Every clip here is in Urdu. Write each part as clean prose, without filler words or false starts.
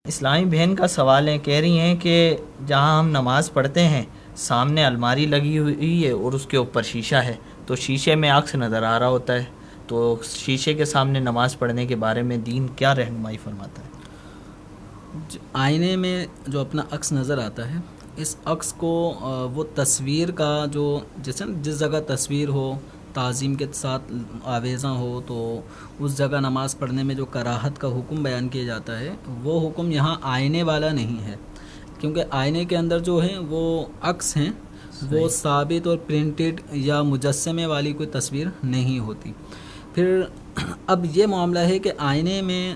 اسلامی بہن کا سوال ہے، کہہ رہی ہیں کہ جہاں ہم نماز پڑھتے ہیں سامنے الماری لگی ہوئی ہے اور اس کے اوپر شیشہ ہے، تو شیشے میں عکس نظر آ رہا ہوتا ہے، تو شیشے کے سامنے نماز پڑھنے کے بارے میں دین کیا رہنمائی فرماتا ہے؟ آئینے میں جو اپنا عکس نظر آتا ہے، اس عکس کو وہ تصویر کا جو جیسے جس جگہ تصویر ہو، تعظیم کے ساتھ آویزاں ہو، تو اس جگہ نماز پڑھنے میں جو کراہت کا حکم بیان کیا جاتا ہے، وہ حکم یہاں آئینے والا نہیں ہے، کیونکہ آئینے کے اندر جو ہیں وہ عکس ہیں، وہ ثابت اور پرنٹڈ یا مجسمے والی کوئی تصویر نہیں ہوتی۔ پھر اب یہ معاملہ ہے کہ آئینے میں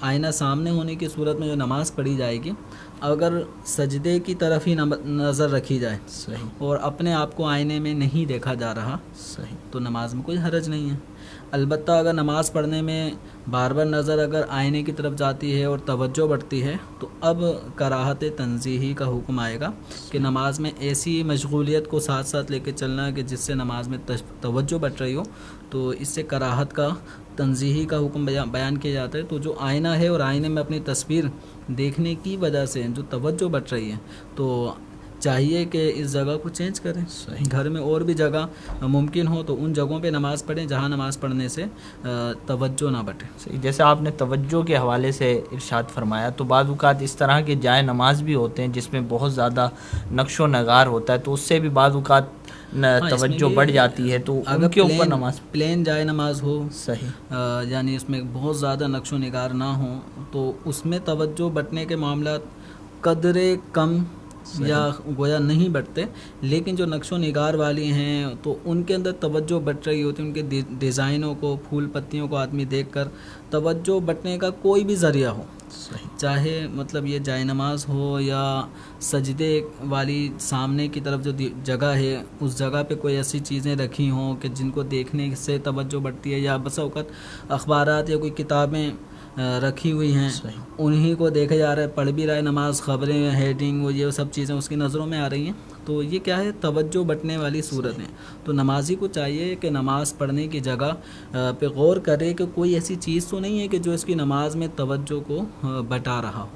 آئینہ سامنے ہونے کی صورت میں جو نماز پڑھی جائے گی، اگر سجدے کی طرف ہی نظر رکھی جائے اور اپنے آپ کو آئینے میں نہیں دیکھا جا رہا تو نماز میں کوئی حرج نہیں ہے۔ البتہ اگر نماز پڑھنے میں بار بار نظر اگر آئینے کی طرف جاتی ہے اور توجہ بڑھتی ہے تو اب کراہت تنزیہی کا حکم آئے گا کہ نماز میں ایسی مشغولیت کو ساتھ ساتھ لے کے چلنا کہ جس سے نماز میں توجہ بڑھ رہی ہو، تو اس سے کراہت کا تنزیہی کا حکم بیان کیا جاتا ہے۔ تو جو آئینہ ہے اور آئینے میں اپنی تصویر دیکھنے کی وجہ سے جو توجہ بڑھ رہی ہے، تو چاہیے کہ اس جگہ کو چینج کریں، گھر میں اور بھی جگہ ممکن ہو تو ان جگہوں پہ نماز پڑھیں جہاں نماز پڑھنے سے توجہ نہ بٹے۔ جیسے آپ نے توجہ کے حوالے سے ارشاد فرمایا، تو بعض اوقات اس طرح کے جائے نماز بھی ہوتے ہیں جس میں بہت زیادہ نقش و نگار ہوتا ہے، تو اس سے بھی بعض اوقات توجہ بڑھ جاتی ہے، تو ان کے اوپر نماز پلین جائے نماز ہو، صحیح، یعنی اس میں بہت زیادہ نقش و نگار نہ ہوں، تو اس میں توجہ بٹنے کے معاملات قدر کم یا گویا نہیں بٹتے، لیکن جو نقش و نگار والی ہیں تو ان کے اندر توجہ بٹ رہی ہوتی ہے، ان کے ڈیزائنوں کو، پھول پتیوں کو آدمی دیکھ کر توجہ بٹنے کا کوئی بھی ذریعہ ہو، چاہے مطلب یہ جائے نماز ہو یا سجدے والی سامنے کی طرف جو جگہ ہے اس جگہ پہ کوئی ایسی چیزیں رکھی ہوں کہ جن کو دیکھنے سے توجہ بڑھتی ہے، یا بس اوقات اخبارات یا کوئی کتابیں رکھی ہوئی ہیں، انہی کو دیکھا جا رہا ہے، پڑھ بھی رہا ہے نماز، خبریں، ہیڈنگ، وہ یہ سب چیزیں اس کی نظروں میں آ رہی ہیں، تو یہ کیا ہے، توجہ بٹنے والی صورت ہے۔ تو نمازی کو چاہیے کہ نماز پڑھنے کی جگہ پہ غور کرے کہ کوئی ایسی چیز تو نہیں ہے کہ جو اس کی نماز میں توجہ کو بٹا رہا ہو۔